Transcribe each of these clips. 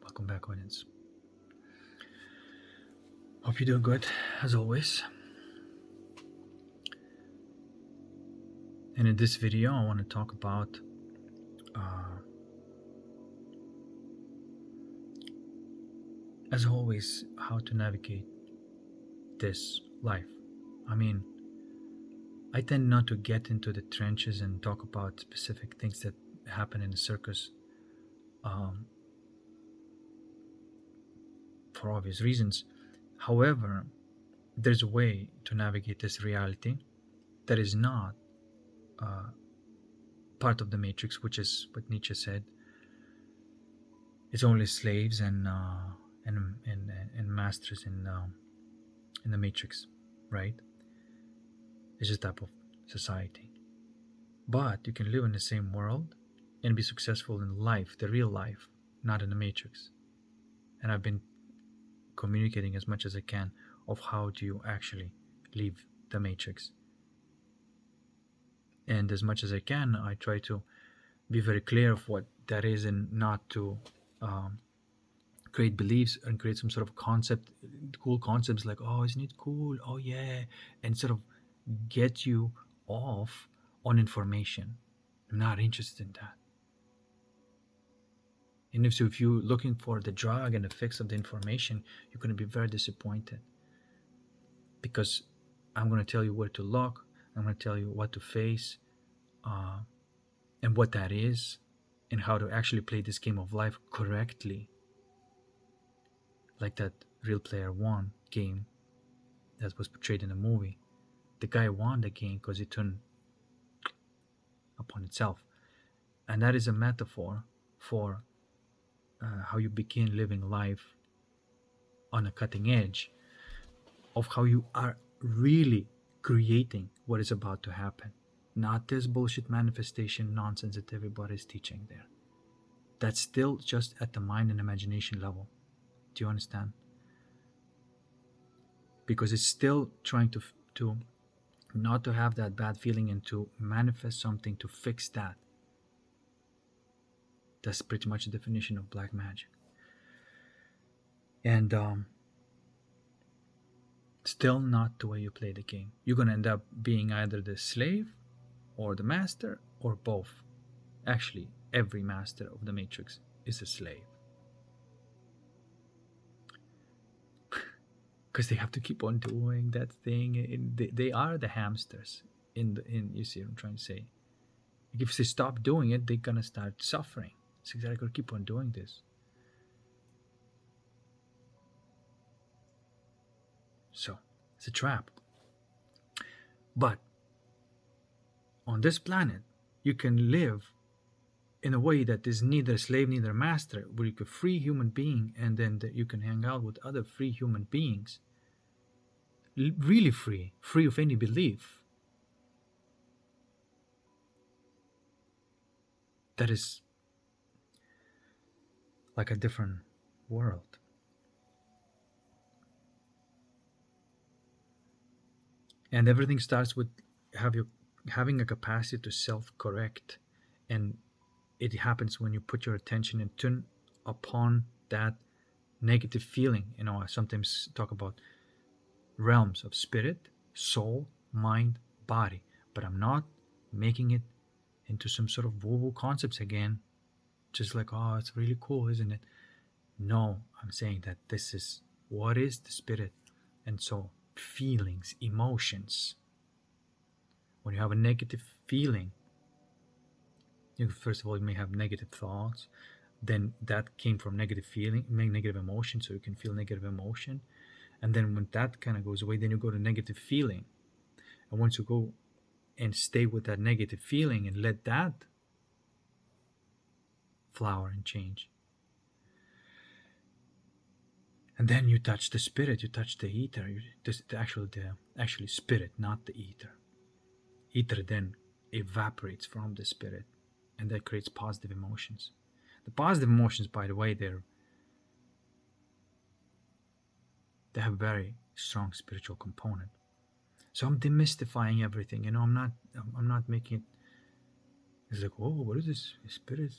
Welcome back, audience. Hope you're doing good, as always. And in this video, I want to talk about as always, how to navigate this life. I mean, I tend not to get into the trenches and talk about specific things that happen in the circus for obvious reasons. However, there's a way to navigate this reality that is not part of the matrix, which is what Nietzsche said. It's only slaves and masters in the matrix, right? It's just type of society. But you can live in the same world and be successful in life, the real life, not in the matrix. And I've been communicating as much as I can of how do you actually leave the matrix. And as much as I can, I try to be very clear of what that is and not to create beliefs and create some sort of concept, cool concepts like, oh, isn't it cool? Oh, yeah. And sort of get you off on information. I'm not interested in that. And if you're looking for the drug and the fix of the information, you're going to be very disappointed. Because I'm going to tell you where to look, I'm going to tell you what to face, and what that is, and how to actually play this game of life correctly. Like that Real Player One game that was portrayed in the movie. The guy won the game because it turned upon itself. And that is a metaphor for how you begin living life on a cutting edge of how you are really creating what is about to happen. Not this bullshit manifestation nonsense that everybody's teaching there. That's still just at the mind and imagination level. Do you understand? Because it's still trying to not to have that bad feeling and to manifest something to fix that. That's pretty much the definition of black magic. And still not the way you play the game. You're going to end up being either the slave or the master or both. Actually, every master of the matrix is a slave. Because they have to keep on doing that thing. They are the hamsters. You see what I'm trying to say? If they stop doing it, they're going to start suffering. So they're going to keep on doing this. So, it's a trap. But on this planet, you can live in a way that is neither slave, neither master, where you're a free human being, and then you can hang out with other free human beings. Really free of any belief. That is like a different world. And everything starts with having a capacity to self-correct, and it happens when you put your attention and turn upon that negative feeling. I sometimes talk about realms of spirit, soul, mind, body, but I'm not making it into some sort of woo-woo concepts again, just like, oh, it's really cool, isn't it? No, I'm saying that this is what is the spirit. And so feelings, emotions. When you have a negative feeling, first of all, you may have negative thoughts. Then that came from negative feeling, negative emotion, so you can feel negative emotion. And then when that kind of goes away, then you go to negative feeling. And once you go and stay with that negative feeling and let that flower and change, and then you touch the spirit, you touch the ether, actually spirit, not the ether. Ether then evaporates from the spirit, and that creates positive emotions. The positive emotions, by the way, they have very strong spiritual component. So I'm demystifying everything. I'm not making it. It's like, oh, what is this spirit?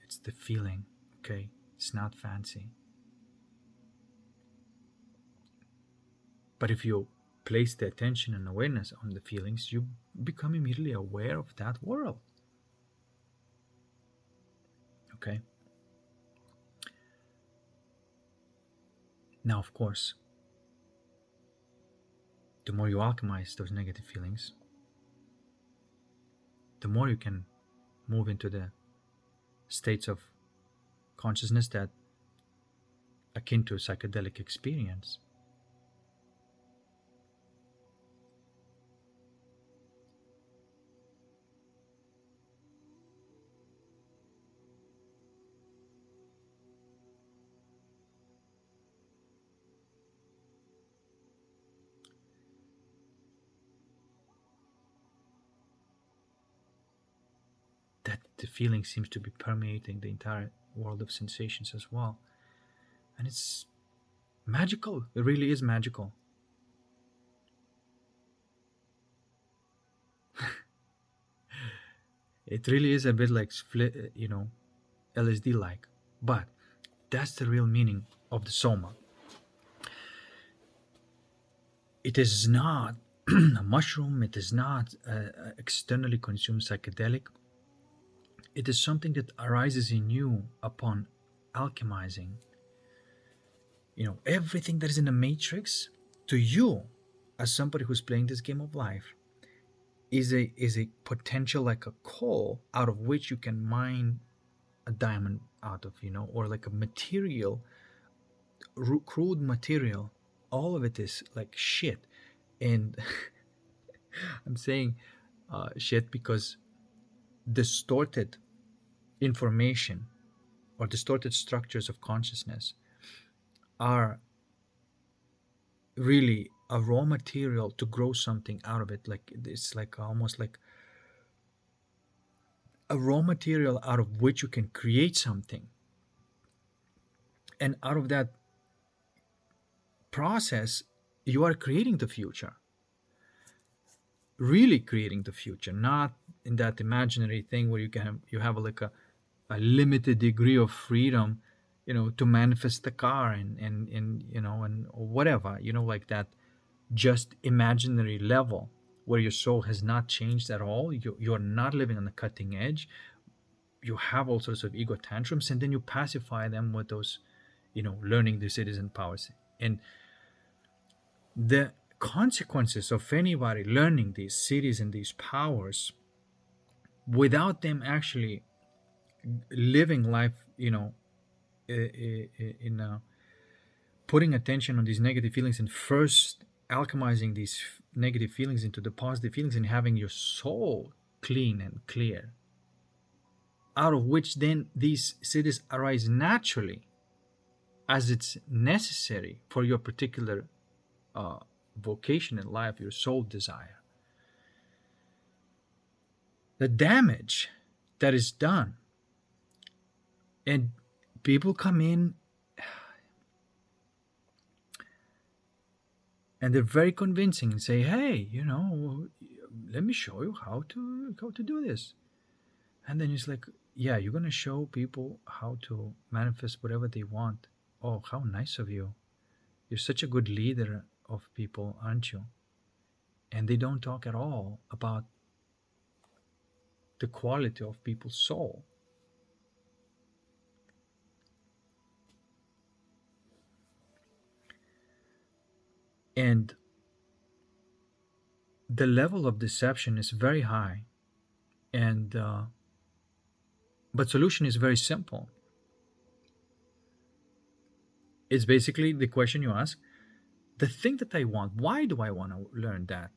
It's the feeling, okay? It's not fancy. But if you place the attention and awareness on the feelings, you become immediately aware of that world. Okay? Now, of course, the more you alchemize those negative feelings, the more you can move into the states of consciousness that akin to a psychedelic experience. That the feeling seems to be permeating the entire world of sensations as well. And it's magical. It really is magical. It really is a bit like, LSD like. But that's the real meaning of the soma. It is not a mushroom, it is not externally consumed psychedelic. It is something that arises in you upon alchemizing. Everything that is in the matrix, to you, as somebody who's playing this game of life, is a potential, like a coal out of which you can mine a diamond out of, or like a material, crude material. All of it is like shit. And I'm saying shit because distorted information or distorted structures of consciousness are really a raw material to grow something out of it. Like it's like almost like a raw material out of which you can create something. And out of that process, you are creating the future. Really creating the future, not in that imaginary thing where you have like a limited degree of freedom, to manifest the car and whatever, like that just imaginary level where your soul has not changed at all. You're not living on the cutting edge. You have all sorts of ego tantrums, and then you pacify them with those, learning the citizen powers. And the consequences of anybody learning these cities and these powers without them actually living life, in putting attention on these negative feelings and first alchemizing these negative feelings into the positive feelings and having your soul clean and clear, out of which then these cities arise naturally as it's necessary for your particular vocation in life, your soul desire. The damage that is done, and people come in and they're very convincing and say, hey, let me show you how to do this. And then it's like, yeah, you're going to show people how to manifest whatever they want. Oh, how nice of you. You're such a good leader of people, aren't you? And they don't talk at all about the quality of people's soul. And the level of deception is very high. And but solution is very simple. It's basically the question you ask, the thing that I want, why do I want to learn that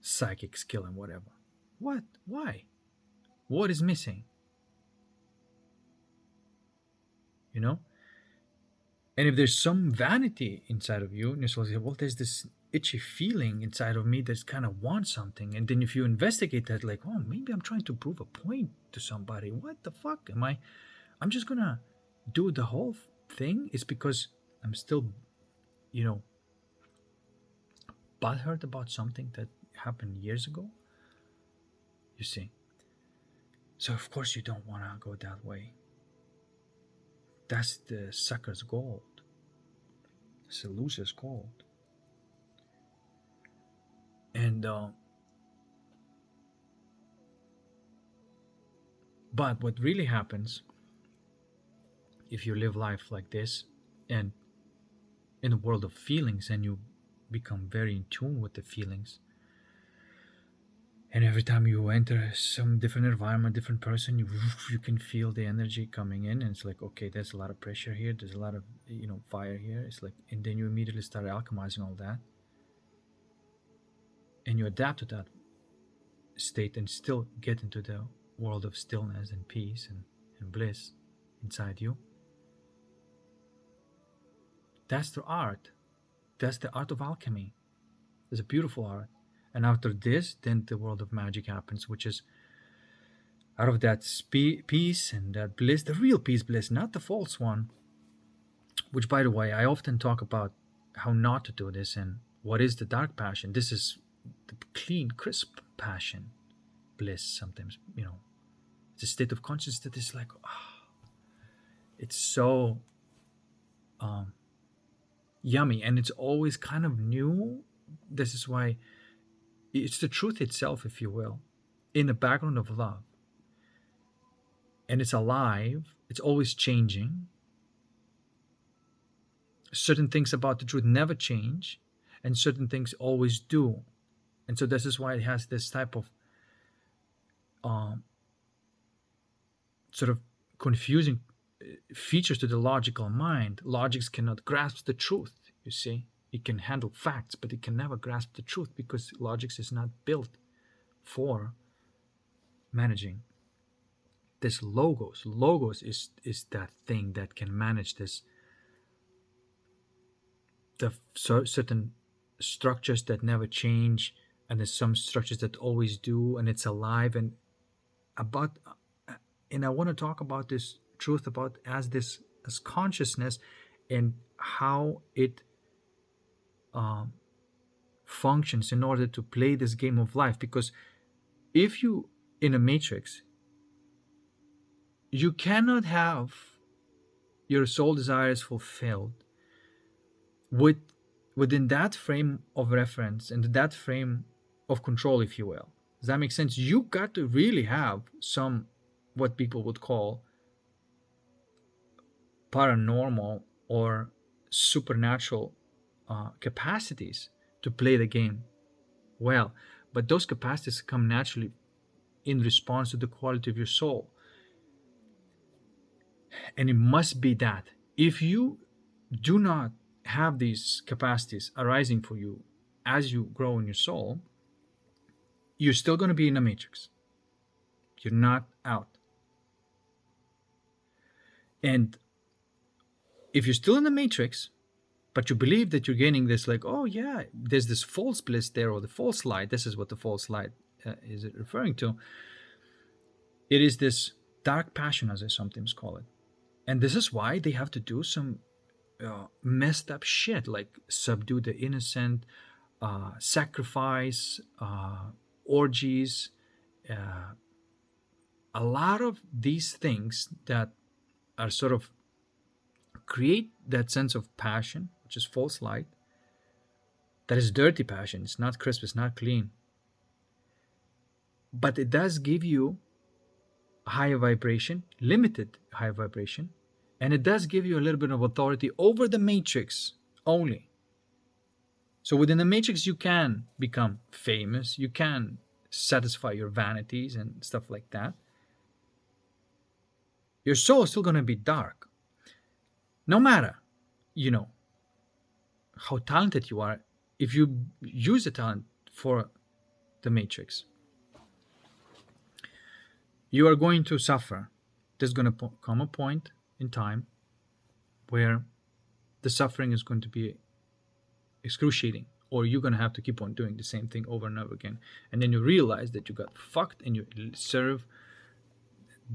psychic skill and whatever? What? Why? What is missing? And if there's some vanity inside of you, and you say, well, there's this itchy feeling inside of me that's kind of wants something. And then if you investigate that, like, oh, maybe I'm trying to prove a point to somebody. What the fuck am I? I'm just going to do the whole thing. It's because I'm still, butthurt about something that happened years ago. You see. So, of course, you don't want to go that way. That's the sucker's gold. It's the loser's gold. And but what really happens if you live life like this, and in the world of feelings, and you become very in tune with the feelings, and every time you enter some different environment, different person, you can feel the energy coming in, and it's like, okay, there's a lot of pressure here, there's a lot of fire here. It's like, and then you immediately start alchemizing all that, and you adapt to that state and still get into the world of stillness and peace and bliss inside you. That's the art. That's the art of alchemy. It's a beautiful art. And after this, then the world of magic happens, which is out of that peace and that bliss, the real peace, bliss, not the false one. Which, by the way, I often talk about how not to do this and what is the dark passion. This is the clean, crisp passion, bliss. Sometimes, it's a state of consciousness that is like, it's so yummy, and it's always kind of new. This is why it's the truth itself, if you will, in the background of love. And it's alive, it's always changing. Certain things about the truth never change, and certain things always do. And so this is why it has this type of sort of confusing features to the logical mind. Logics cannot grasp the truth, you see. It can handle facts, but it can never grasp the truth, because logics is not built for managing this logos. Logos is that thing that can manage this, the certain structures that never change, and there's some structures that always do, and it's alive. And I want to talk about this truth about as consciousness, and how it functions in order to play this game of life. Because if you in a matrix, you cannot have your soul desires fulfilled within that frame of reference and that frame of control, if you will. Does that make sense? You got to really have some, what people would call paranormal or supernatural capacities to play the game well. But those capacities come naturally in response to the quality of your soul. And it must be that. If you do not have these capacities arising for you as you grow in your soul, you're still going to be in a matrix. You're not out. And if you're still in the matrix, but you believe that you're gaining this, like, oh yeah, there's this false bliss there, or the false light. This is what the false light is referring to. It is this dark passion, as I sometimes call it. And this is why they have to do some messed up shit, like subdue the innocent, sacrifice, orgies, a lot of these things that are sort of create that sense of passion, which is false light. That is dirty passion. It's not crisp, it's not clean. But it does give you higher vibration, limited higher vibration, and it does give you a little bit of authority over the matrix only. So within the matrix, you can become famous, you can satisfy your vanities and stuff like that. Your soul is still going to be dark. No matter, how talented you are, if you use the talent for the matrix, you are going to suffer. There's going to come a point in time where the suffering is going to be excruciating, or you're going to have to keep on doing the same thing over and over again. And then you realize that you got fucked and you serve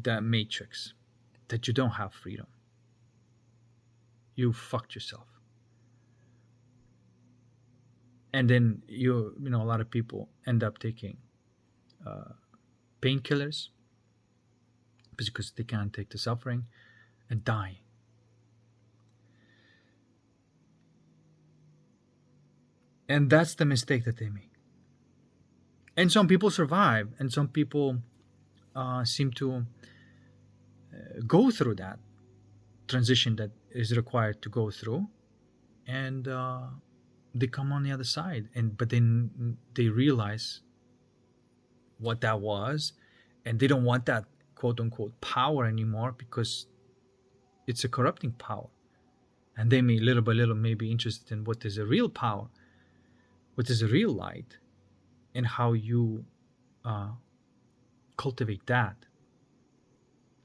the matrix, that you don't have freedom. You fucked yourself. And then a lot of people end up taking painkillers because they can't take the suffering, and die. And that's the mistake that they make. And some people survive, and some people seem to go through that transition that is required to go through, and they come on the other side. And but then they realize what that was, and they don't want that quote unquote power anymore because it's a corrupting power. And they may little by little may be interested in what is a real power, what is a real light, and how you uh, cultivate that.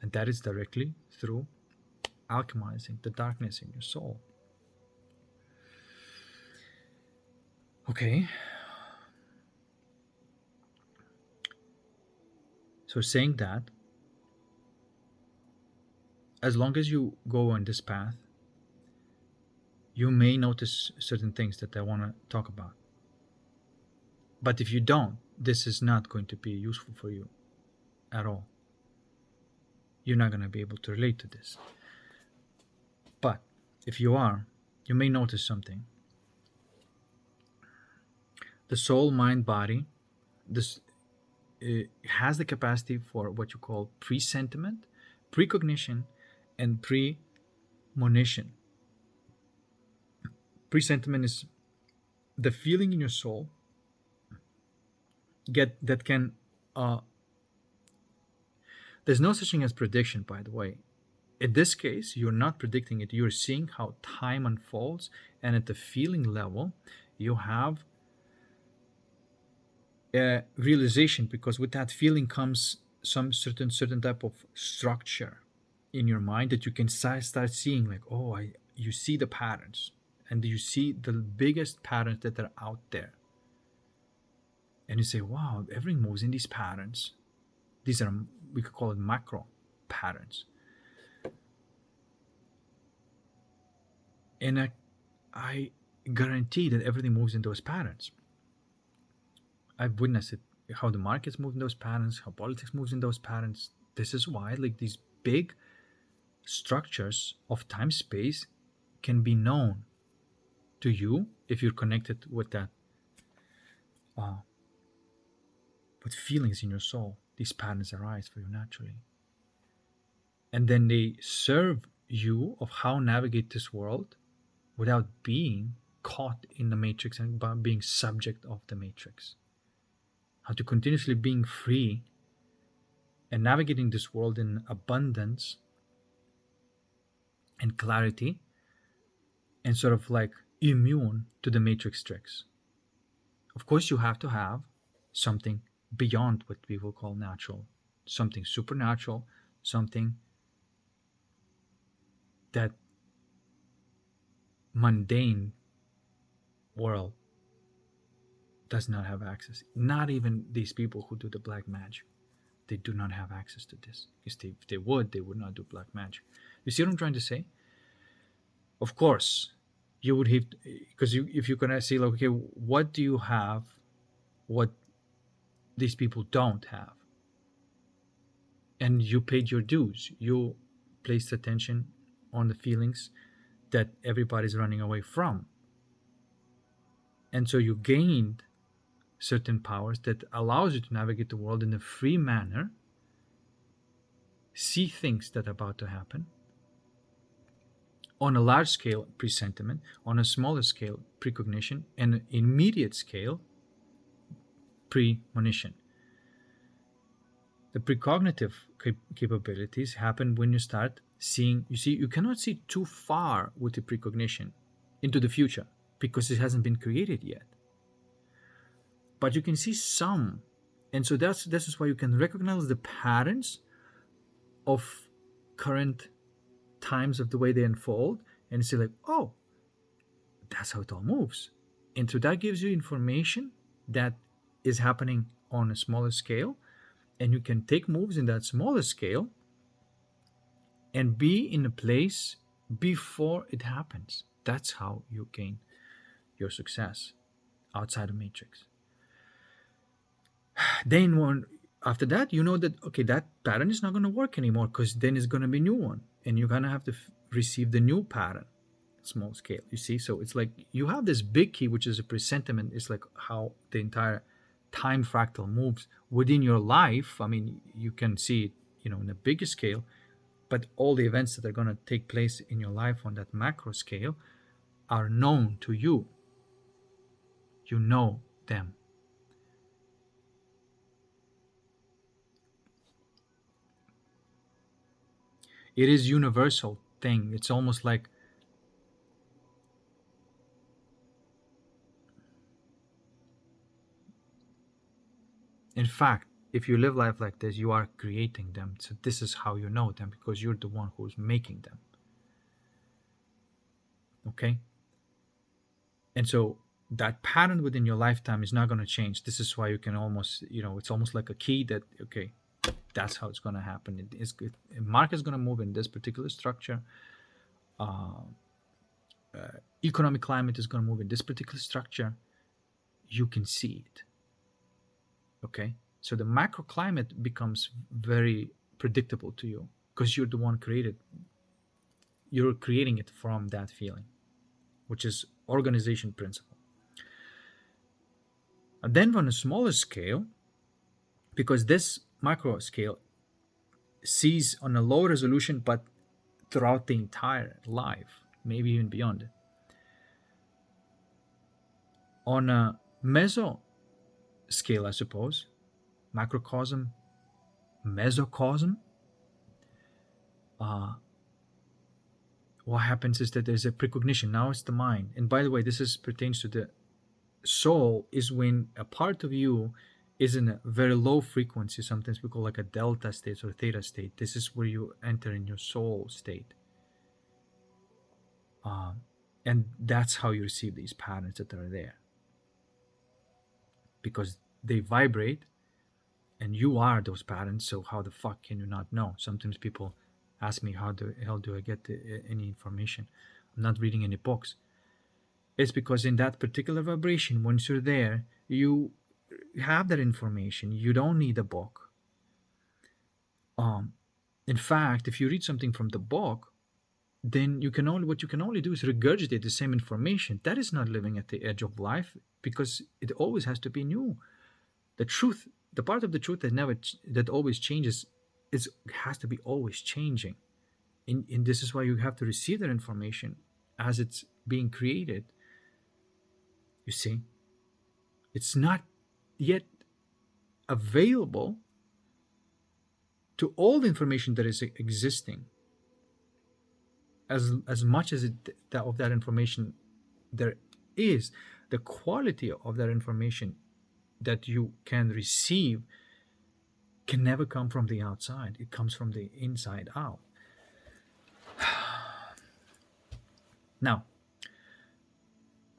And that is directly through alchemizing the darkness in your soul. Okay. So, saying that, as long as you go on this path, you may notice certain things that I want to talk about. But if you don't, this is not going to be useful for you at all. You're not going to be able to relate to this. But if you are, you may notice something. The soul, mind, body, this has the capacity for what you call presentiment, precognition, and premonition. Presentiment is the feeling in your soul that can there's no such thing as prediction, by the way. In this case, you're not predicting it, you're seeing how time unfolds, and at the feeling level you have a realization, because with that feeling comes some certain type of structure in your mind that you can start seeing, like, oh, you see the patterns, and you see the biggest patterns that are out there, and you say, wow, everything moves in these patterns. These are, we could call it macro patterns. And I guarantee that everything moves in those patterns. I've witnessed it, how the markets move in those patterns, how politics moves in those patterns. This is why, like, these big structures of time space can be known to you if you're connected with that, with feelings in your soul. These patterns arise for you naturally, and then they serve you of how navigate this world without being caught in the matrix and being subject of the matrix. How to continuously being free and navigating this world in abundance and clarity, and sort of like immune to the matrix tricks. Of course, you have to have something beyond what we will call natural, something supernatural, something that mundane world does not have access. Not even these people who do the black magic. They do not have access to this. If they would not do black magic. You see what I'm trying to say? Of course, you would have, because if you're gonna say, like, okay, what do you have, what these people don't have, and you paid your dues, you placed attention on the feelings that everybody's running away from, and so you gained certain powers that allows you to navigate the world in a free manner, see things that are about to happen on a large scale, presentiment, on a smaller scale, precognition, and an immediate scale, premonition. The precognitive capabilities happen when you start seeing. You see, you cannot see too far with the precognition into the future because it hasn't been created yet. But you can see some, and so this is why you can recognize the patterns of current times of the way they unfold, and say, like, oh, that's how it all moves. And so that gives you information that is happening on a smaller scale, and you can take moves in that smaller scale and be in a place before it happens. That's how you gain your success outside of matrix. Then after that, you know that, okay, that pattern is not going to work anymore, because then it's going to be a new one, and you're going to have to receive the new pattern. small scale. You see, so it's like you have this big key, which is a presentiment. It's like how the entire time fractal moves within your life. I mean, you can see it, in a bigger scale, but all the events that are going to take place in your life on that macro scale are known to you. You know them. It is universal thing. It's almost like, in fact, if you live life like this, you are creating them. So this is how you know them, because you're the one who's making them. Okay? And so that pattern within your lifetime is not going to change. This is why you can almost, it's almost like a key that, okay, that's how it's going to happen. It is good. Market is going to move in this particular structure. Economic climate is going to move in this particular structure. You can see it. Okay? So the macro climate becomes very predictable to you because you're the one created. You're creating it from that feeling, which is organization principle. And then on a smaller scale, because this macro scale sees on a low resolution, but throughout the entire life, maybe even beyond it. On a meso scale, I suppose, macrocosm, mesocosm, what happens is that there's a precognition. Now it's the mind. And by the way, this pertains to the soul, is when a part of you is in a very low frequency. Sometimes we call like a delta state or theta state. This is where you enter in your soul state. And that's how you receive these patterns that are there. Because they vibrate and you are those patterns. So how the fuck can you not know? Sometimes people ask me, how the hell do I get any information? I'm not reading any books. It's because in that particular vibration, once you're there, you have that information. You don't need a book. In fact, if you read something from the book, then what you can only do is regurgitate the same information. That is not living at the edge of life, because it always has to be new. The truth, the part of the truth that always changes, has to be always changing. And this is why you have to receive that information as it's being created. You see, it's not yet available to all the information that is existing. As much as of that information there is, the quality of that information that you can receive can never come from the outside. It comes from the inside out. Now,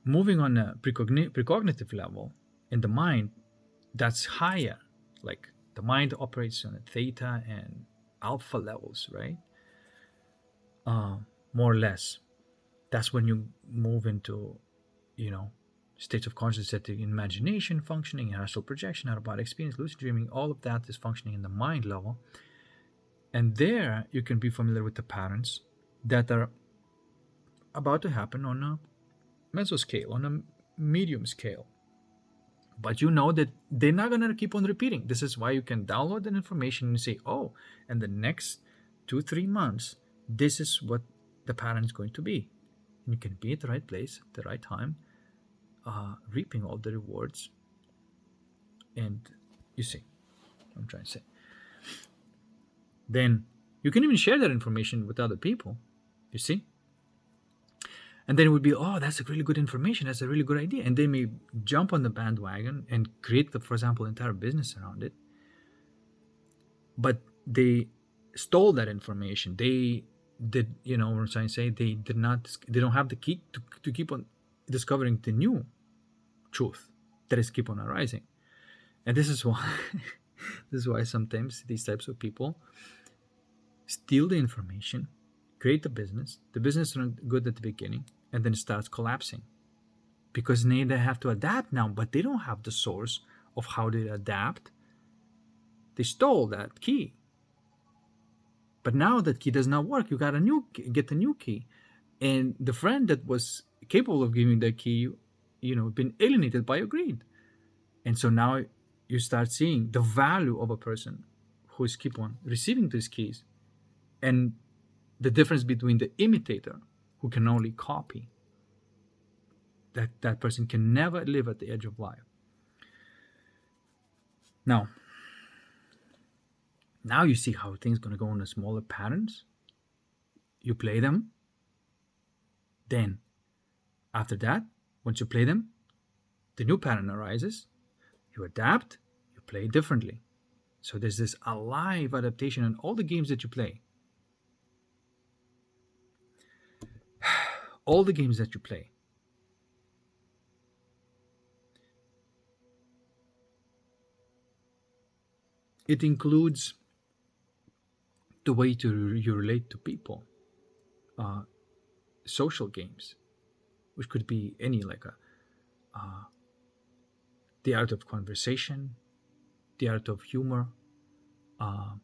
moving on a precognitive level, in the mind, that's higher. Like the mind operates on a theta and alpha levels, right? More or less. That's when you move into, states of consciousness that the imagination functioning, astral projection, out-of-body experience, lucid dreaming, all of that is functioning in the mind level. And there you can be familiar with the patterns that are about to happen on a mesoscale, on a medium scale. But you know that they're not going to keep on repeating. This is why you can download that information and say, oh, in the next 2-3 months, this is what the pattern is going to be. And you can be at the right place at the right time, reaping all the rewards. And you see what I'm trying to say. Then you can even share that information with other people, you see. And then it would be, oh, that's a really good information. That's a really good idea. And they may jump on the bandwagon and create, for example, entire business around it. But they stole that information. They did, what I'm trying to say? They don't have the key to keep on discovering the new truth that is keep on arising. And this is why sometimes these types of people steal the information, create the business is not good at the beginning, and then it starts collapsing. Because they have to adapt now, but they don't have the source of how they adapt. They stole that key. But now that key does not work. You got get a new key. And the friend that was capable of giving that key, been alienated by your greed. And so now you start seeing the value of a person who is keep on receiving these keys, and the difference between the imitator who can only copy. That person can never live at the edge of life. Now you see how things gonna go in the smaller patterns. You play them, then after that, once you play them, the new pattern arises. You adapt, you play differently. So there's this alive adaptation in all the games that you play. All the games that you play. It includes the way you relate to people. Social games, which could be any, like the art of conversation, the art of humor, uh,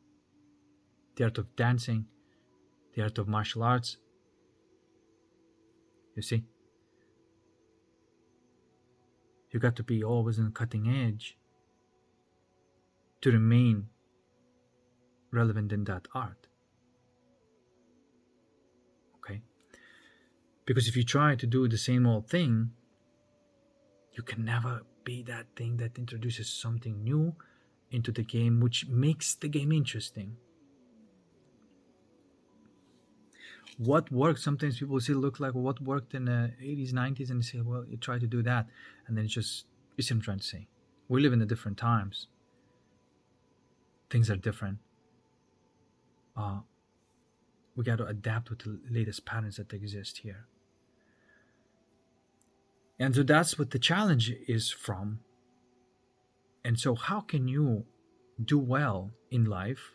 the art of dancing, the art of martial arts. You see, you got to be always on the cutting edge to remain relevant in that art. Okay? Because if you try to do the same old thing, you can never be that thing that introduces something new into the game, which makes the game interesting. What worked, sometimes people say, look like what worked in the 80s, 90s, and they say, well, you try to do that. And then it's just, you see what I'm trying to say. We live in the different times. Things are different. We got to adapt with the latest patterns that exist here. And so that's what the challenge is from. And so how can you do well in life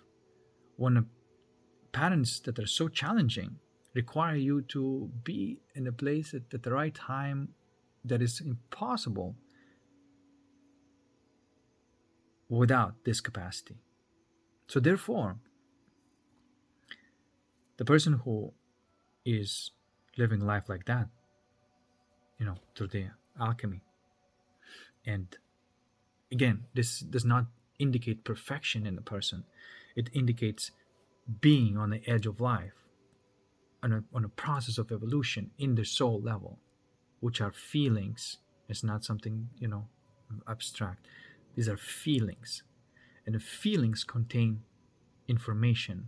when patterns that are so challenging require you to be in a place at the right time that is impossible without this capacity? So therefore, the person who is living life like that, through the alchemy, and again, this does not indicate perfection in the person. It indicates being on the edge of life, on a process of evolution in the soul level, which are feelings. It's not something, abstract. These are feelings. And the feelings contain information.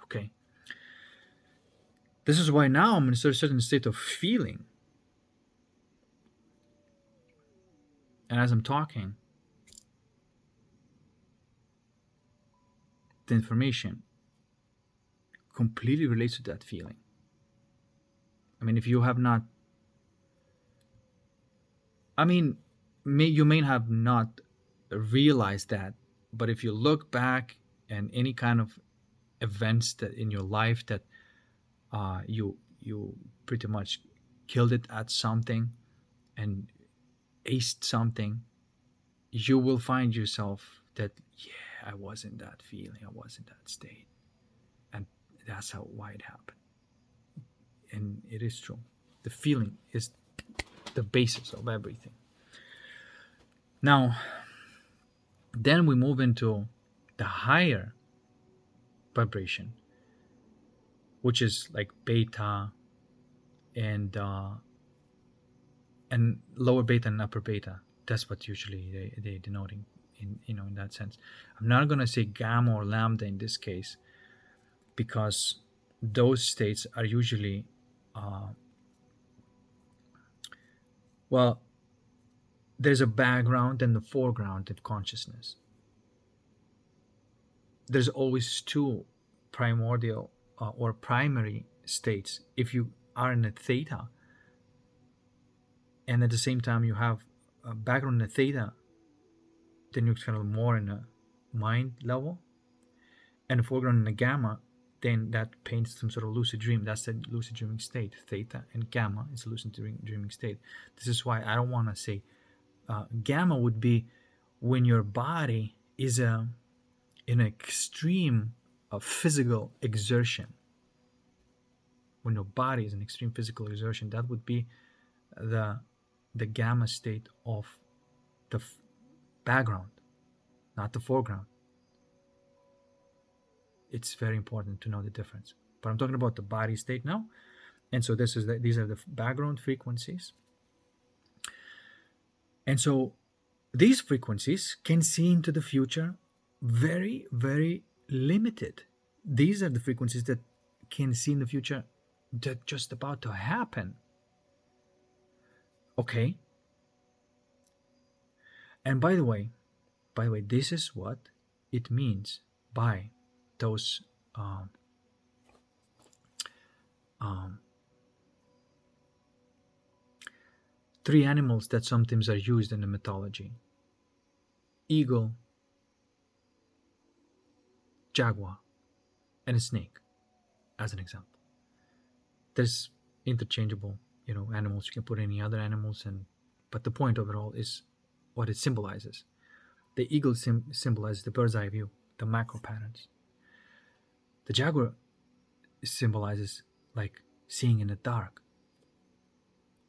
Okay. This is why now I'm in a certain state of feeling. And as I'm talking, the information completely relates to that feeling. I mean, if you have not, you may have not realized that, but if you look back and any kind of events that in your life that you pretty much killed it at something and aced something, you will find yourself that, yeah, I was in that feeling, I was in that state, and that's why it happened. And it is true. The feeling is the basis of everything. Now, then we move into the higher vibration, which is like beta and lower beta and upper beta. That's what usually they denoting in that sense. I'm not gonna say gamma or lambda in this case, because those states are usually there's a background and the foreground of consciousness. There's always two primordial or primary states. If you are in a theta, and at the same time you have a background in a theta, then you're kind of more in a mind level, and a foreground in a gamma, then that paints some sort of lucid dream. That's the lucid dreaming state. Theta and gamma is a lucid dreaming state. This is why I don't want to say gamma would be when your body is in an extreme of physical exertion. when your body is in extreme physical exertion, that would be the the gamma state of the background, not the foreground. It's very important to know the difference. But I'm talking about the body state now. And so these are the background frequencies. And so these frequencies can see into the future very, very limited. These are the frequencies that can see in the future that just about to happen. Okay. And by the way, this is what it means by those three animals that sometimes are used in the mythology: eagle, jaguar, and a snake, as an example. There's interchangeable, animals. You can put any other animals, but the point of it all is what it symbolizes. The eagle symbolizes the bird's eye view, the macro patterns. The jaguar symbolizes like seeing in the dark,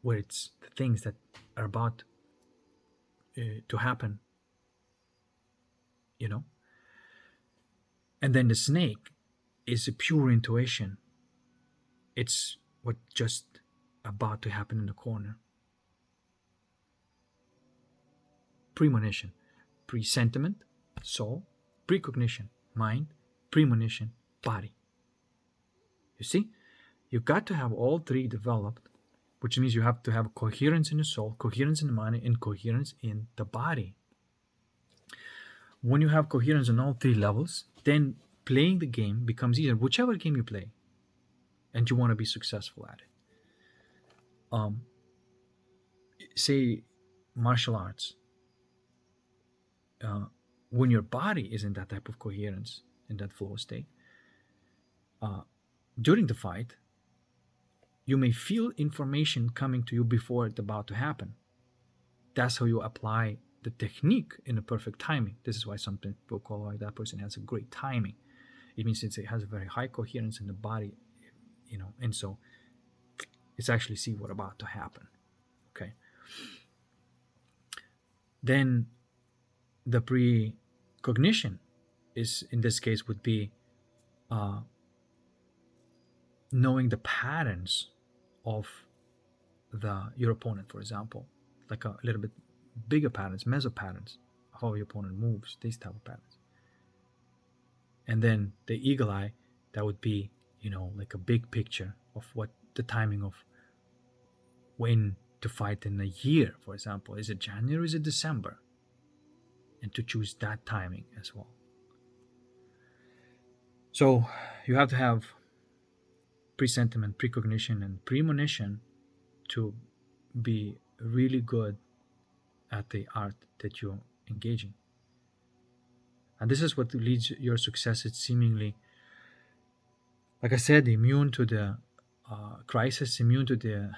where it's the things that are about to happen, And then the snake is a pure intuition. It's what just about to happen in the corner. Premonition, presentiment, soul; precognition, mind; premonition, body. You see, you've got to have all three developed, which means you have to have coherence in the soul, coherence in the mind, and coherence in the body. When you have coherence on all three levels, then playing the game becomes easier, whichever game you play, and you want to be successful at it. Say martial arts. When your body is in that type of coherence, in that flow state, during the fight, you may feel information coming to you before it's about to happen. That's how you apply the technique in a perfect timing. This is why some people call that person has a great timing. It means it has a very high coherence in the body, and so it's actually see what's about to happen. Okay. Then the precognition is, in this case, would be knowing the patterns of your opponent, for example, like a little bit bigger patterns, meso patterns, how your opponent moves, these type of patterns. And then the eagle eye, that would be, like a big picture of what the timing of when to fight in a year, for example. Is it January or is it December? And to choose that timing as well. So you have to have presentiment, precognition, and premonition to be really good at the art that you're engaging. And this is what leads your success. It's seemingly, like I said, immune to the crisis, immune to the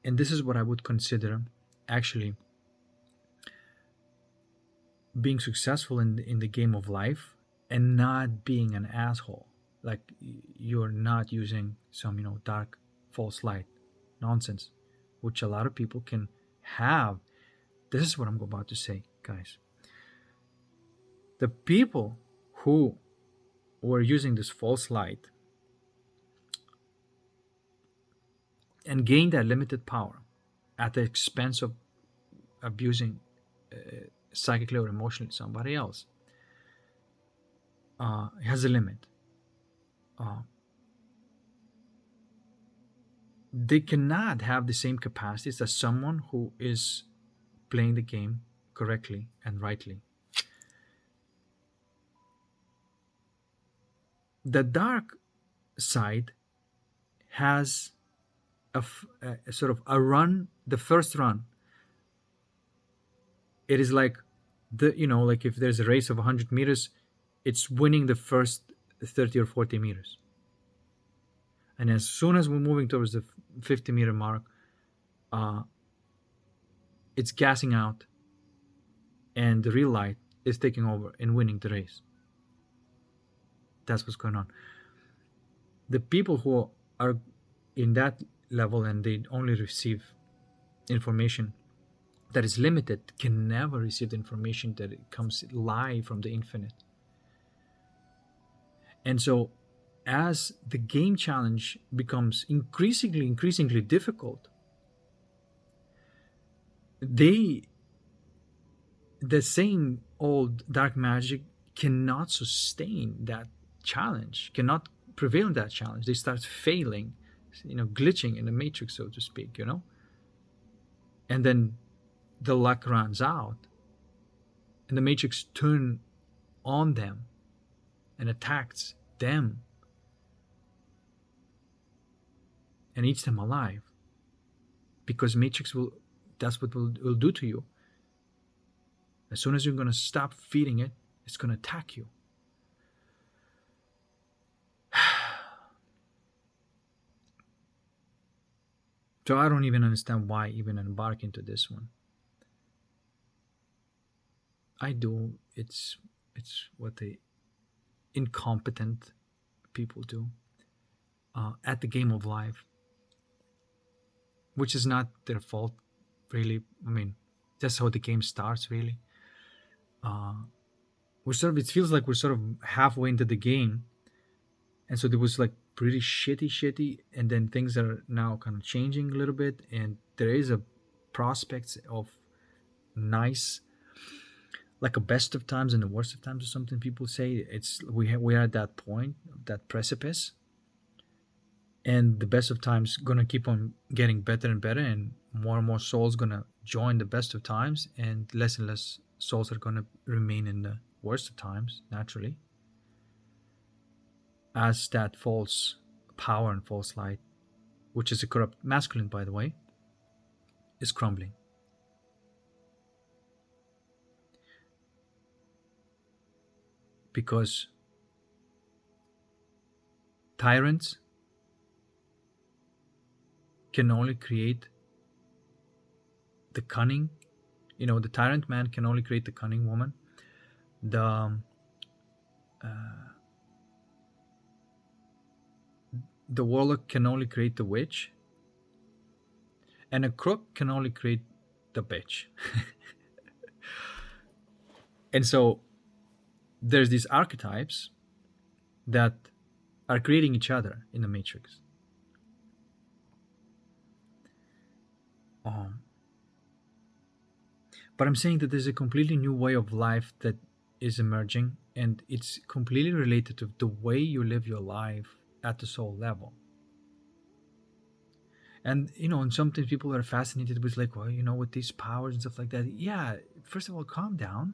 and this is what I would consider actually being successful in the game of life, and not being an asshole. Like you're not using some dark false light nonsense, which a lot of people can have. This is what I'm about to say, guys. The people who were using this false light and gained that limited power at the expense of abusing psychically or emotionally somebody else, has a limit. They cannot have the same capacities as someone who is playing the game correctly and rightly. The dark side has a sort of a run. The first run, it is like like if there's a race of 100 meters, it's winning the first 30 or 40 meters. And as soon as we're moving towards the 50-meter mark, it's gassing out, and the real light is taking over and winning the race. That's what's going on. The people who are in that level and they only receive information that is limited can never receive the information that it comes live from the infinite. And so as the game challenge becomes increasingly difficult, the same old dark magic cannot sustain that challenge, cannot prevail in that challenge. They start failing, glitching in the matrix, so to speak, and then the luck runs out and the matrix turn on them and attacks them and eats them alive, because matrix will, that's what will do to you. As soon as you're going to stop feeding it, it's going to attack you. So I don't even understand why even embark into this one. I do. It's what the incompetent people do at the game of life, which is not their fault, really. I mean, that's how the game starts, really. We're sort of, it feels like we're sort of halfway into the game, and so there was like pretty shitty, and then things are now kind of changing a little bit, and there is a prospects of nice, like a best of times and the worst of times, or something people say. It's we are at that point, that precipice, and the best of times gonna keep on getting better and better, and more souls gonna join the best of times, and less souls are gonna remain in the worst of times, naturally, as that false power and false light, which is a corrupt masculine, by the way, is crumbling. Because tyrants can only create the cunning. The tyrant man can only create the cunning woman. The warlock can only create the witch, and a crook can only create the bitch. And so there's these archetypes that are creating each other in the matrix. But I'm saying that there's a completely new way of life that is emerging, and it's completely related to the way you live your life at the soul level. And and sometimes people are fascinated with, like, well, with these powers and stuff like that. Yeah, first of all, calm down.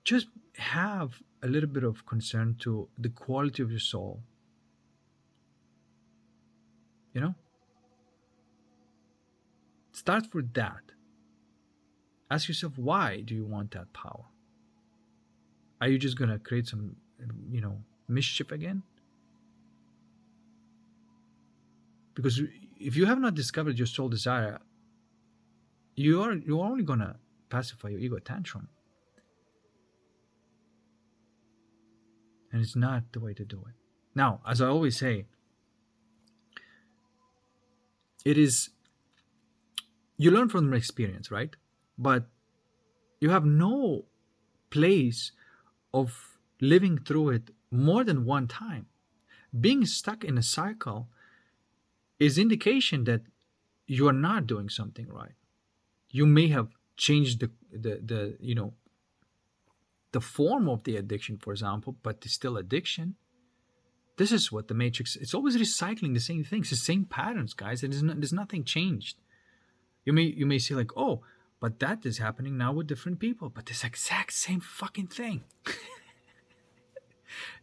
Just have a little bit of concern to the quality of your soul. Start with that. Ask yourself, why do you want that power? Are you just gonna create some mischief again? Because if you have not discovered your soul desire, you're only gonna pacify your ego tantrum, and it's not the way to do it. Now, as I always say, it is, you learn from experience, right? But you have no place of living through it more than one time. Being stuck in a cycle is indication that you are not doing something right. You may have changed the form of the addiction, for example, but it's still addiction. This is what the matrix, it's always recycling the same things, the same patterns, guys. There's nothing changed. You may see, like, oh, but that is happening now with different people, but this exact same fucking thing.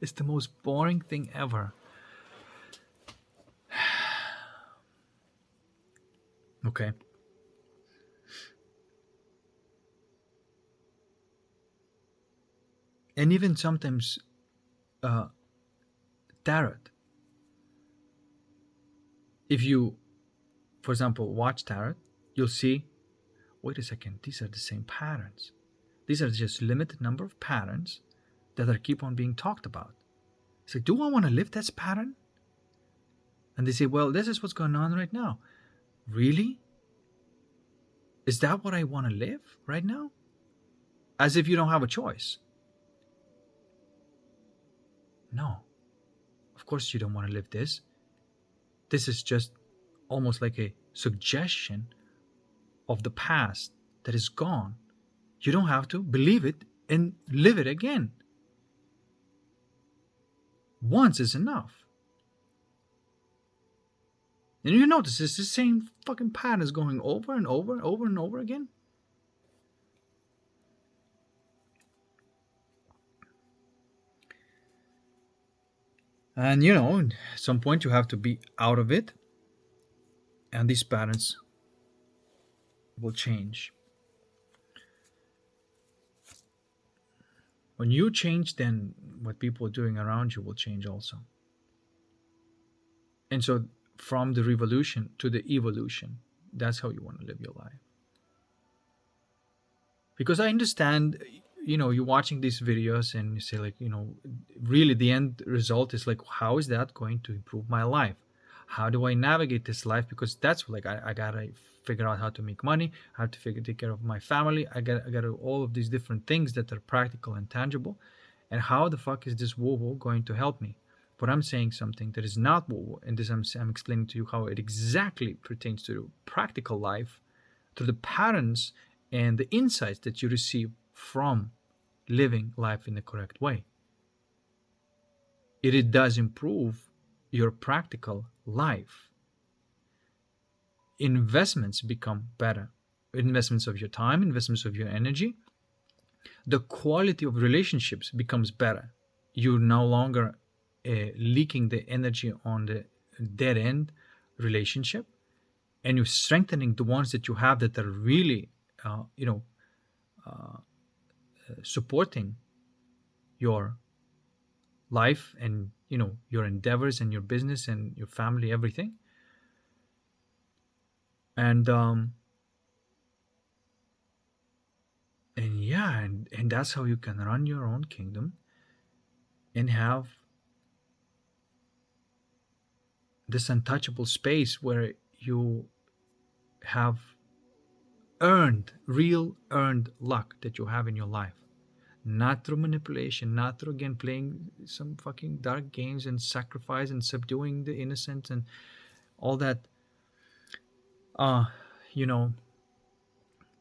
It's the most boring thing ever. Okay. And even sometimes tarot. If you, for example, watch tarot, you'll see, wait a second, these are the same patterns. These are just limited number of patterns that are keep on being talked about. It's like, do I want to live this pattern? And they say, well, this is what's going on right now. Really? Is that what I want to live right now? As if you don't have a choice. No. Of course you don't want to live this. This is just almost like a suggestion of the past that is gone. You don't have to believe it and live it again. Once is enough. And you notice it's the same fucking pattern is going over and over and over and over again. And at some point you have to be out of it. And these patterns will change. When you change, then what people are doing around you will change also. And so from the revolution to the evolution, that's how you want to live your life. Because I understand, you're watching these videos and you say, like, really the end result is like, how is that going to improve my life? How do I navigate this life? Because that's like, I gotta figure out how to make money. I have to take care of my family. I gotta all of these different things that are practical and tangible. And how the fuck is this woo-woo going to help me? But I'm saying something that is not woo-woo, and this I'm explaining to you how it exactly pertains to practical life, through the patterns and the insights that you receive from living life in the correct way. It does improve your practical life. Investments become better. Investments of your time, investments of your energy. The quality of relationships becomes better. You're no longer leaking the energy on the dead end relationship, and you're strengthening the ones that you have that are really supporting your life and your endeavors and your business and your family, everything. And that's how you can run your own kingdom and have this untouchable space where you have real earned luck that you have in your life. Not through manipulation, not through, again, playing some fucking dark games and sacrifice and subduing the innocent and all that,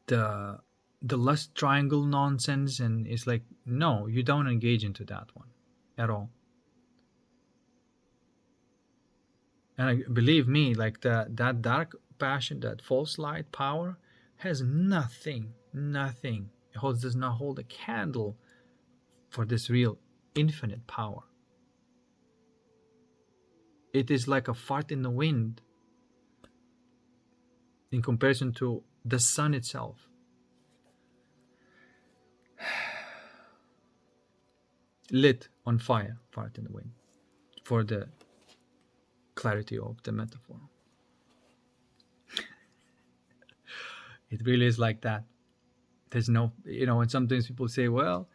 the lust triangle nonsense. And it's like, no, you don't engage into that one at all. And believe me, like that dark passion, that false light power has nothing. It does not hold a candle for this real infinite power. It is like a fart in the wind in comparison to the sun itself. Lit on fire, fart in the wind, for the clarity of the metaphor. It really is like that. There's no, and sometimes people say, well,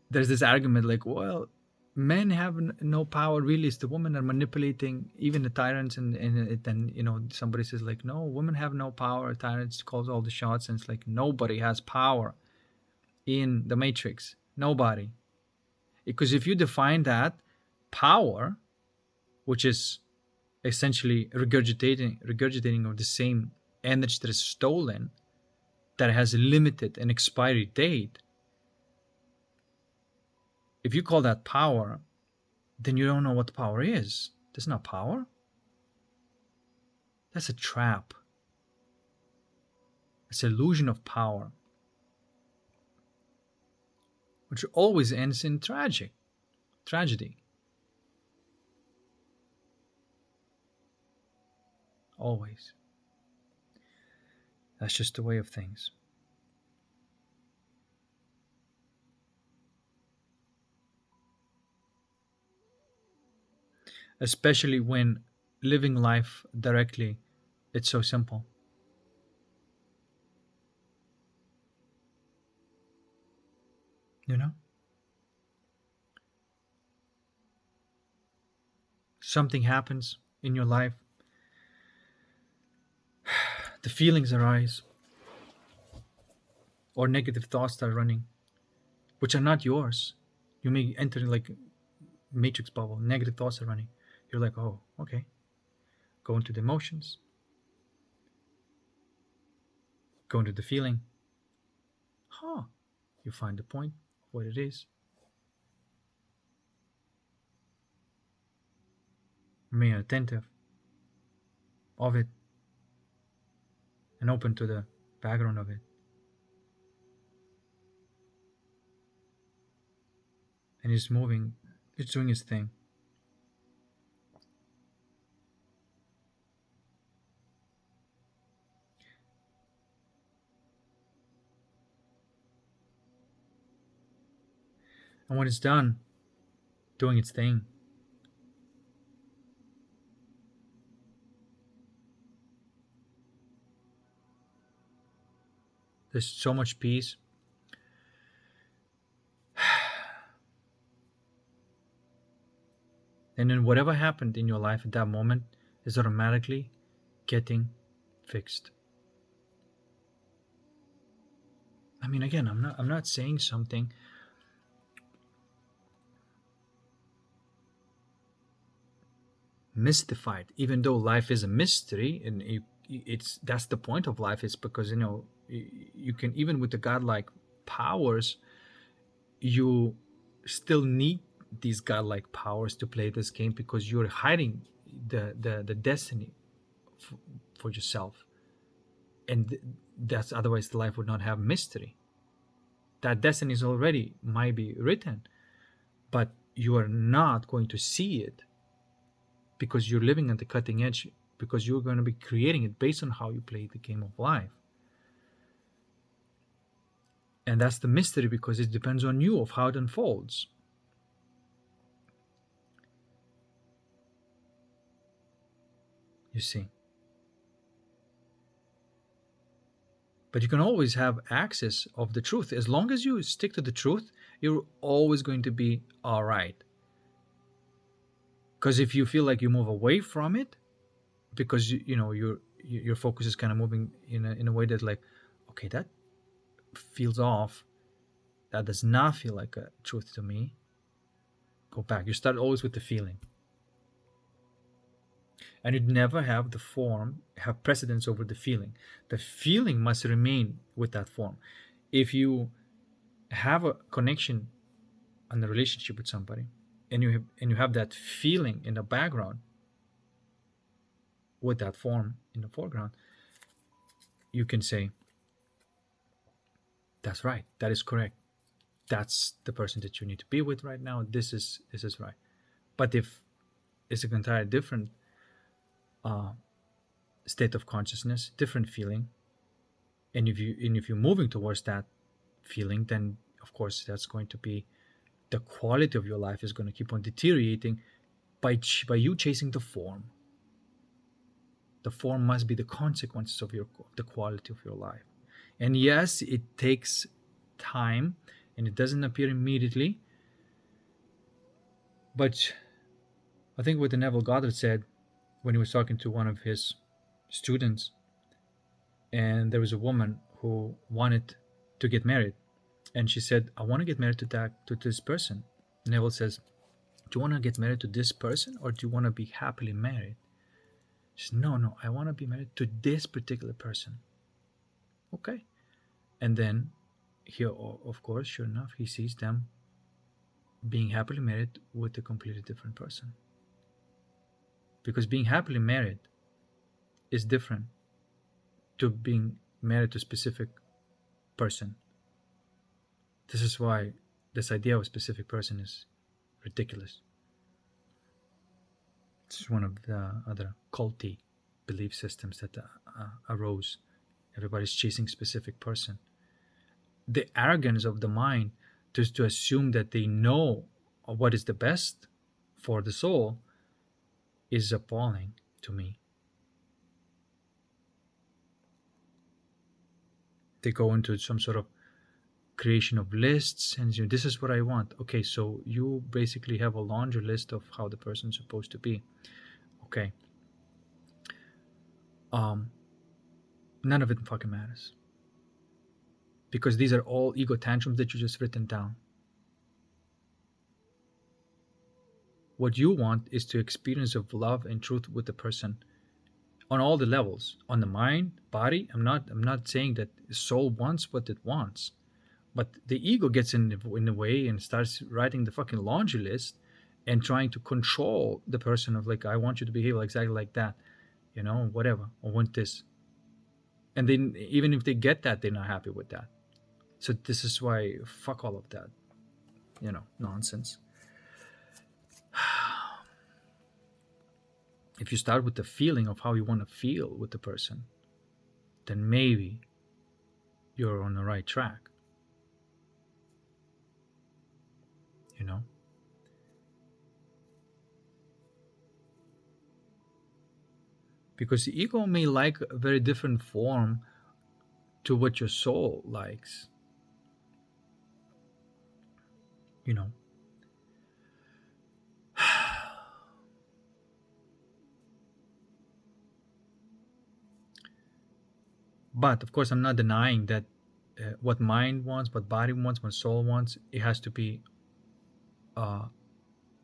there's this argument like, well, men have no power, really. It's the women are manipulating, even the tyrants, and then somebody says like, no, women have no power, tyrants calls all the shots. And it's like, nobody has power in the Matrix. Nobody. Because if you define that power, which is essentially regurgitating of the same energy that is stolen, that has a limited and expiry date, if you call that power, then you don't know what power is. That's not power. That's a trap. It's an illusion of power, which always ends in tragedy. Always. That's just the way of things. Especially when living life directly, it's so simple. You know, something happens in your life, the feelings arise, or negative thoughts start running, which are not yours. You may enter like matrix bubble, negative thoughts are running. You're like, oh, okay. Go into the emotions, go into the feeling. Huh. You find the point, what it is. Remain attentive of it and open to the background of it. And it's moving, it's doing its thing. And when it's done doing its thing, there's so much peace. And then whatever happened in your life at that moment is automatically getting fixed. I mean, again, I'm not saying something mystified, even though life is a mystery, and it's that's the point of life, is because you can, even with the godlike powers, you still need these godlike powers to play this game, because you're hiding the destiny f- for yourself, and that's, otherwise the life would not have mystery. That destiny is already might be written, but you are not going to see it because you're living at the cutting edge, because you're going to be creating it based on how you play the game of life. And that's the mystery, because it depends on you of how it unfolds. You see. But you can always have access of the truth. As long as you stick to the truth, you're always going to be all right. Because if you feel like you move away from it, because your focus is kind of moving in a way that, like, okay, that feels off, that does not feel like a truth to me, go back. You start always with the feeling, and you'd never have the form have precedence over the feeling. The feeling must remain with that form. If you have a connection and a relationship with somebody, and you have that feeling in the background with that form in the foreground, you can say, that's right, that is correct, that's the person that you need to be with right now, this is right. But if it's an entirely different uh, state of consciousness, different feeling, and if you're moving towards that feeling, then of course that's going to be, the quality of your life is going to keep on deteriorating by you chasing the form. The form must be the consequences of the quality of your life. And yes, it takes time, and it doesn't appear immediately. But I think what the Neville Goddard said when he was talking to one of his students, and there was a woman who wanted to get married, and she said, I want to get married to this person. Neville says, do you want to get married to this person, or do you want to be happily married? She said, no, I want to be married to this particular person. Okay. And then here, of course, sure enough, he sees them being happily married with a completely different person. Because being happily married is different to being married to a specific person. This is why this idea of a specific person is ridiculous. This is one of the other culty belief systems that arose. Everybody's chasing a specific person. The arrogance of the mind to assume that they know what is the best for the soul is appalling to me. They go into some sort of creation of lists, and this is what I want. Okay, so you basically have a laundry list of how the person's supposed to be. Okay. None of it fucking matters, because these are all ego tantrums that you just written down. What you want is to experience of love and truth with the person on all the levels, on the mind, body. I'm not saying that soul wants what it wants, but the ego gets in the way and starts writing the fucking laundry list and trying to control the person of like, I want you to behave exactly like that, whatever, I want this. And then even if they get that, they're not happy with that. So this is why fuck all of that, nonsense. If you start with the feeling of how you want to feel with the person, then maybe you're on the right track. Because the ego may like a very different form to what your soul likes. But of course, I'm not denying that what mind wants, what body wants, what soul wants, it has to be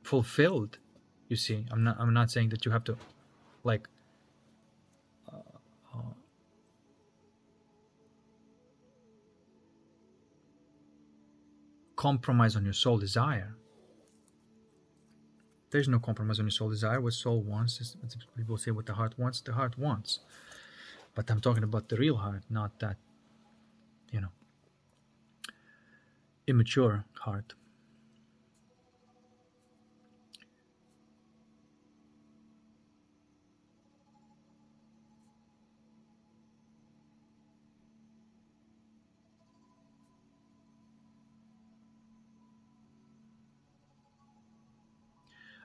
fulfilled. You see, I'm not saying that you have to like compromise on your soul desire. There's no compromise on your soul desire. What soul wants is, people say, what the heart wants, the heart wants. But I'm talking about the real heart, not that, immature heart.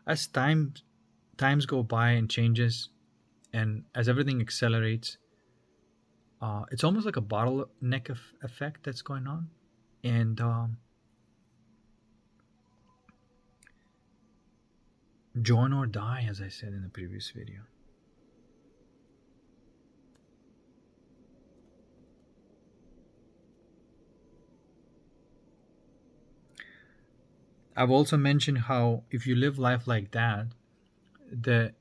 As times go by and changes, and as everything accelerates, it's almost like a bottleneck effect that's going on. And join or die, as I said in the previous video. I've also mentioned how if you live life like that, the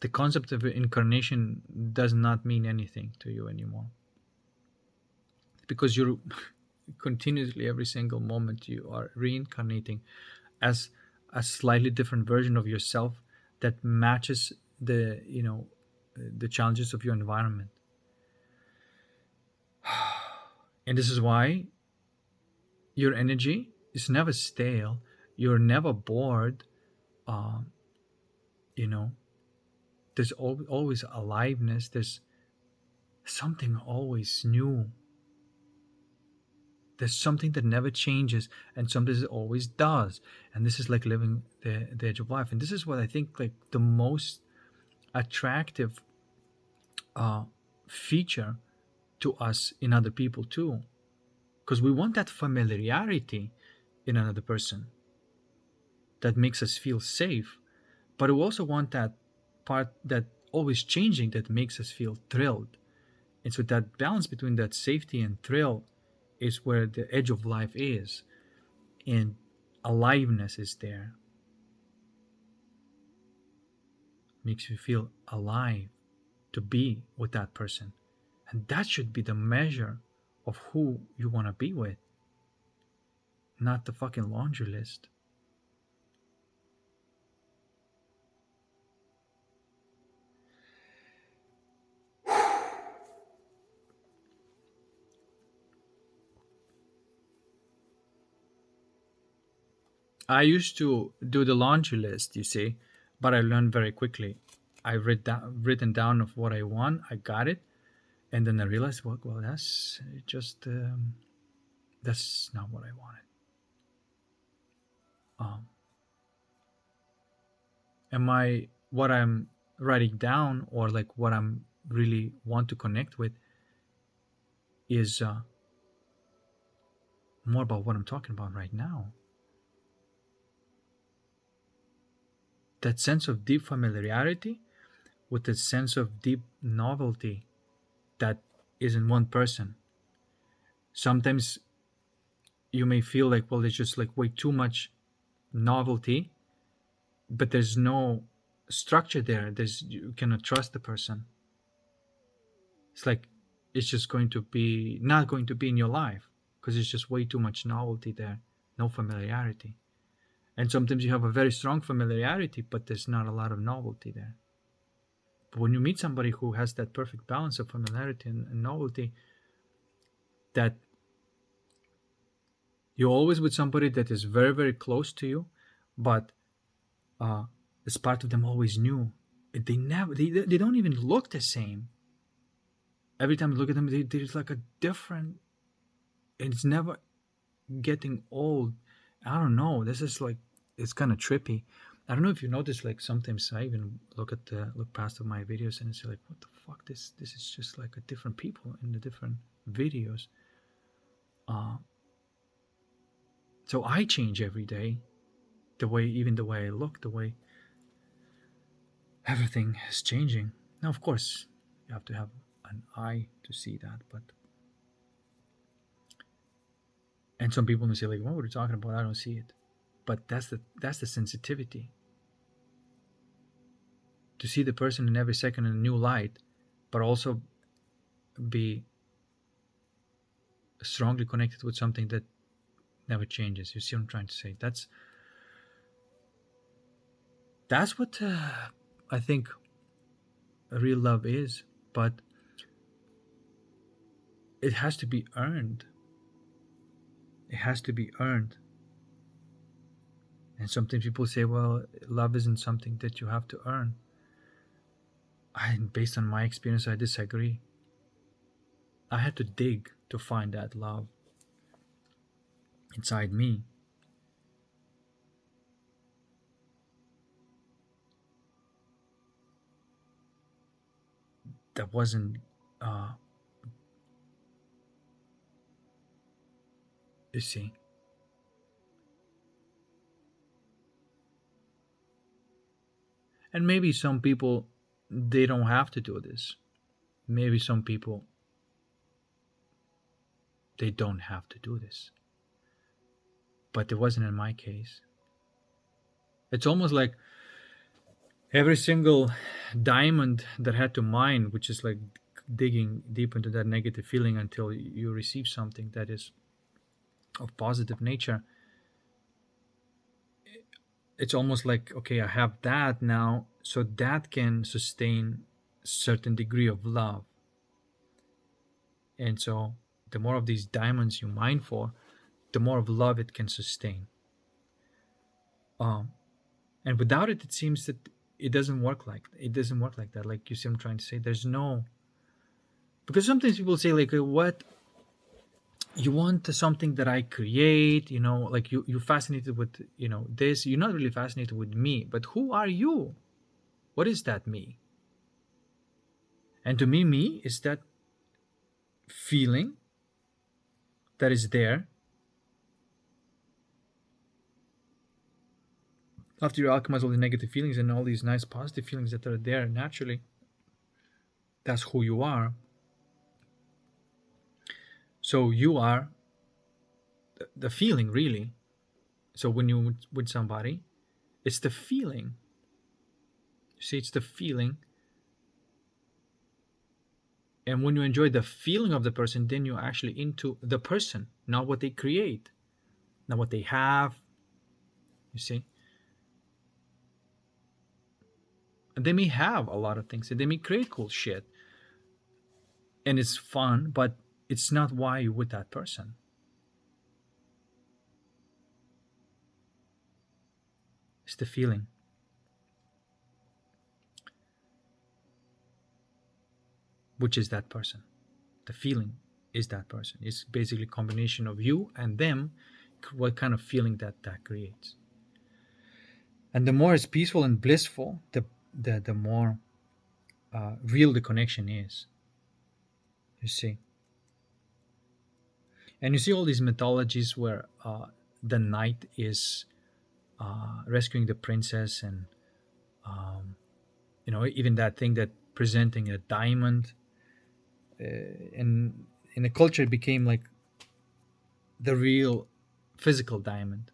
the concept of incarnation does not mean anything to you anymore, because you're continuously, every single moment, you are reincarnating as a slightly different version of yourself that matches the challenges of your environment. And this is why your energy is never stale, you're never bored. You know there's always aliveness, there's something always new, there's something that never changes, and something that always does. And this is like living the edge of life. And this is what I think, like, the most attractive feature to us in other people too, because we want that familiarity in another person that makes us feel safe, but we also want that part that always changing, that makes us feel thrilled. And so that balance between that safety and thrill is where the edge of life is, and aliveness is there. Makes you feel alive to be with that person. And that should be the measure of who you want to be with, not the fucking laundry list. I used to do the laundry list, you see, but I learned very quickly. I written down of what I want. I got it, and then I realized, well, that's just that's not what I wanted. Am I what I'm writing down, or like what I'm really want to connect with? is more about what I'm talking about right now. That sense of deep familiarity with a sense of deep novelty that is in one person. Sometimes you may feel like, well, there's just like way too much novelty, but there's no structure there. You cannot trust the person. It's like it's just going to be not going to be in your life because it's just way too much novelty there, no familiarity. And sometimes you have a very strong familiarity, but there's not a lot of novelty there. But when you meet somebody who has that perfect balance of familiarity and novelty, that you're always with somebody that is very, very close to you, but this part of them always new. They don't even look the same. Every time you look at them, there's like a different. It's never getting old. I don't know. This is like it's kind of trippy. I don't know if you notice. Like sometimes I even look past of my videos and it's like, what the fuck? This is just like a different people in the different videos. So I change every day. Even the way I look, the way everything is changing. Now, of course, you have to have an eye to see that, but. And some people may say, like, what are you talking about? I don't see it. But that's the sensitivity. To see the person in every second in a new light, but also be strongly connected with something that never changes. You see what I'm trying to say? That's what I think real love is, but it has to be earned. It has to be earned. And sometimes people say, well, love isn't something that you have to earn. Based on my experience, I disagree. I had to dig to find that love inside me. That wasn't you see. And maybe some people, they don't have to do this. Maybe some people, they don't have to do this. But it wasn't in my case. It's almost like every single diamond that had to mine, which is like digging deep into that negative feeling until you receive something that is of positive nature. It's almost like, okay, I have that now, so that can sustain certain degree of love. And so the more of these diamonds you mine for, the more of love it can sustain. And without it, it seems that it doesn't work like that. Like, you see what I'm trying to say? There's no, because sometimes people say, like, what you want something that I create, like you're fascinated with, this. You're not really fascinated with me, but who are you? What is that me? And to me is that feeling that is there after you alchemize all the negative feelings and all these nice positive feelings that are there naturally. That's who you are. So you are the feeling, really. So when you're with somebody, it's the feeling. You see, it's the feeling. And when you enjoy the feeling of the person, then you're actually into the person, not what they create, not what they have. You see? And they may have a lot of things, and they may create cool shit. And it's fun, but it's not why you're with that person. It's the feeling. Which is that person. The feeling is that person. It's basically a combination of you and them, what kind of feeling that creates. And the more it's peaceful and blissful, the more real the connection is. You see. And you see all these mythologies where the knight is rescuing the princess, and um, even that thing that presenting a diamond, and in the culture it became like the real physical diamond,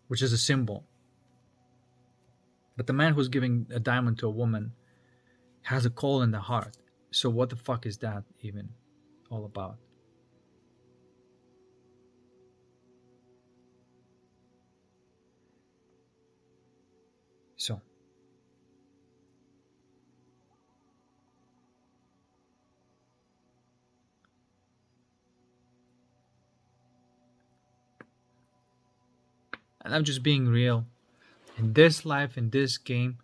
which is a symbol. But the man who's giving a diamond to a woman has a coal in the heart. So what the fuck is that even all about? So and I'm just being real. In this life, in this game,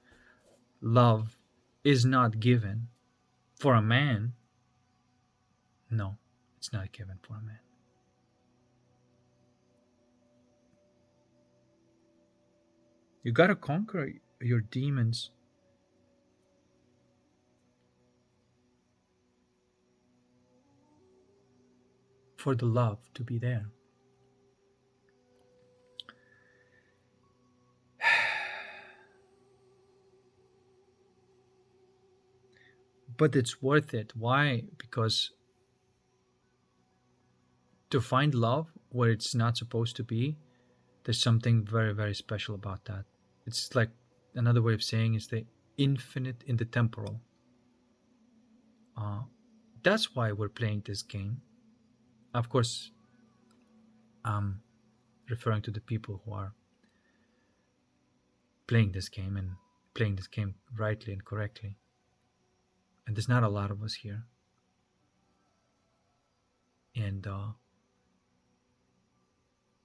love is not given for a man. No, it's not given for a man. You gotta conquer your demons for the love to be there. But it's worth it. Why? Because to find love where it's not supposed to be, there's something very, very special about that. It's like another way of saying is the infinite in the temporal. Uh, that's why we're playing this game. Of course, I'm referring to the people who are playing this game and playing this game rightly and correctly. And there's not a lot of us here. And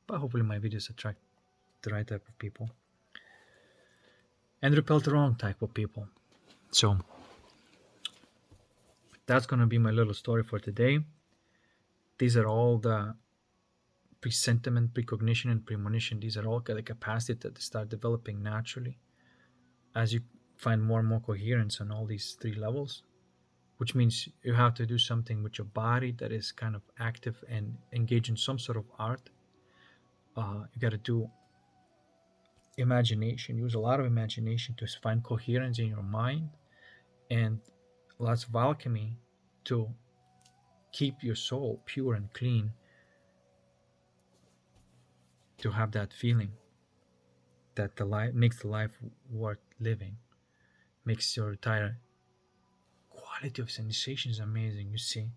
but hopefully my videos attract the right type of people and repel the wrong type of people. So that's gonna be my little story for today. These are all the presentiment, precognition, and premonition. These are all the capacity that they start developing naturally as you find more and more coherence on all these three levels, which means you have to do something with your body that is kind of active and engage in some sort of art. You got to do imagination, use a lot of imagination to find coherence in your mind, and lots of alchemy to keep your soul pure and clean, to have that feeling that the life makes the life worth living, makes your entire quality of sensation is amazing. You see,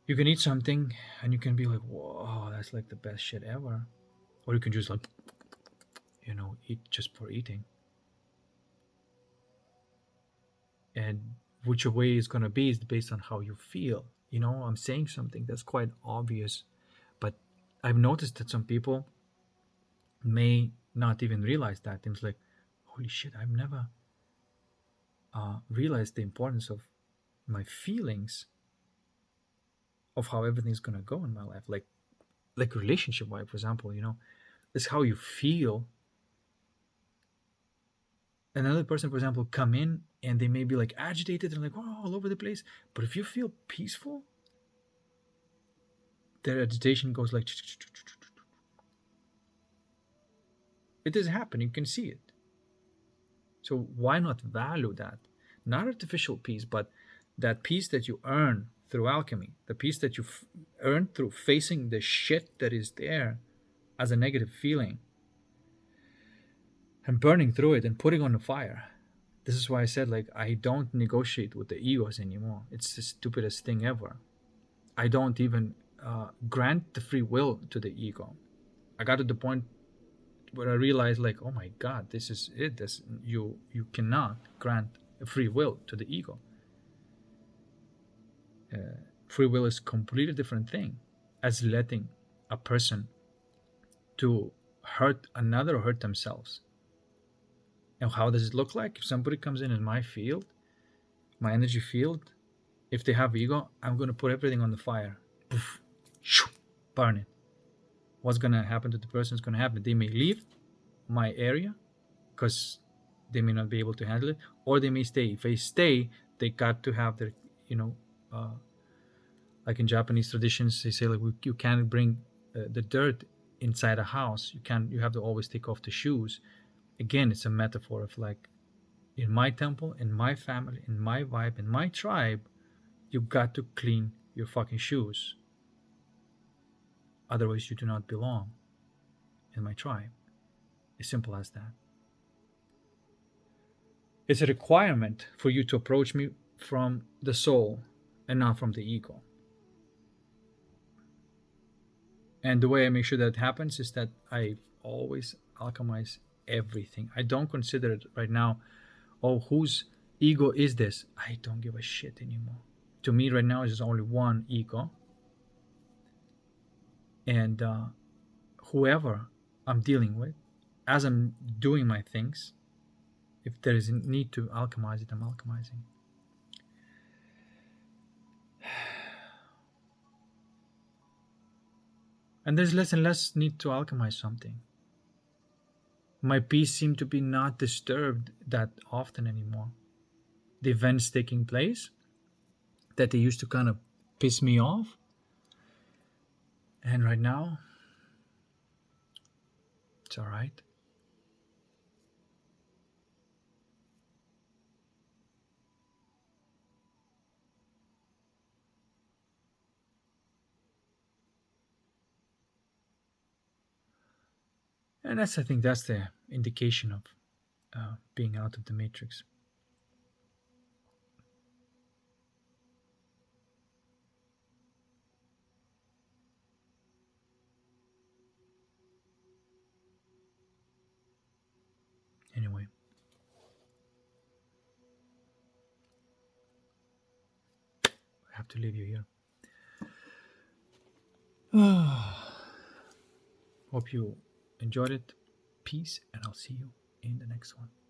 you can eat something and you can be like, whoa, that's like the best shit ever. Or you can just like, eat just for eating. And which way is going to be is based on how you feel. I'm saying something that's quite obvious, but I've noticed that some people may not even realize that. It's like, holy shit, I've never realized the importance of my feelings, of how everything's going to go in my life. Like relationship wise, for example, it's how you feel. Another person, for example, come in and they may be like agitated and like, oh, all over the place. But if you feel peaceful, their agitation goes like, it does happen. You can see it. So why not value that? Not artificial peace, but that peace that you earn through alchemy, the peace that you earn through facing the shit that is there as a negative feeling and burning through it and putting on the fire. This is why I said, like, I don't negotiate with the egos anymore. It's the stupidest thing ever. I don't even grant the free will to the ego. I got to the point where I realized, like, oh my God, this is it. You cannot grant a free will to the ego. Free will is a completely different thing as letting a person to hurt another or hurt themselves. And how does it look like? If somebody comes in my field, my energy field, if they have ego, I'm going to put everything on the fire. Poof, shoo, burn it. What's going to happen to the person is going to happen. They may leave my area because they may not be able to handle it, or they may stay. If they stay, they got to have their, Like in Japanese traditions, they say like you can't bring the dirt inside a house. You have to always take off the shoes. Again, it's a metaphor of like, in my temple, in my family, in my vibe, in my tribe, you got to clean your fucking shoes. Otherwise, you do not belong in my tribe. As simple as that. It's a requirement for you to approach me from the soul and not from the ego. And the way I make sure that happens is that I always alchemize everything. I don't consider it right now, oh, whose ego is this? I don't give a shit anymore. To me, right now, there's only one ego. And whoever I'm dealing with, as I'm doing my things, if there is a need to alchemize it, I'm alchemizing. And there's less and less need to alchemize something. My peace seemed to be not disturbed that often anymore. The events taking place that they used to kind of piss me off, and right now, it's all right. And I think that's the indication of being out of the matrix. Anyway, I have to leave you here. Hope you enjoyed it. Peace, and I'll see you in the next one.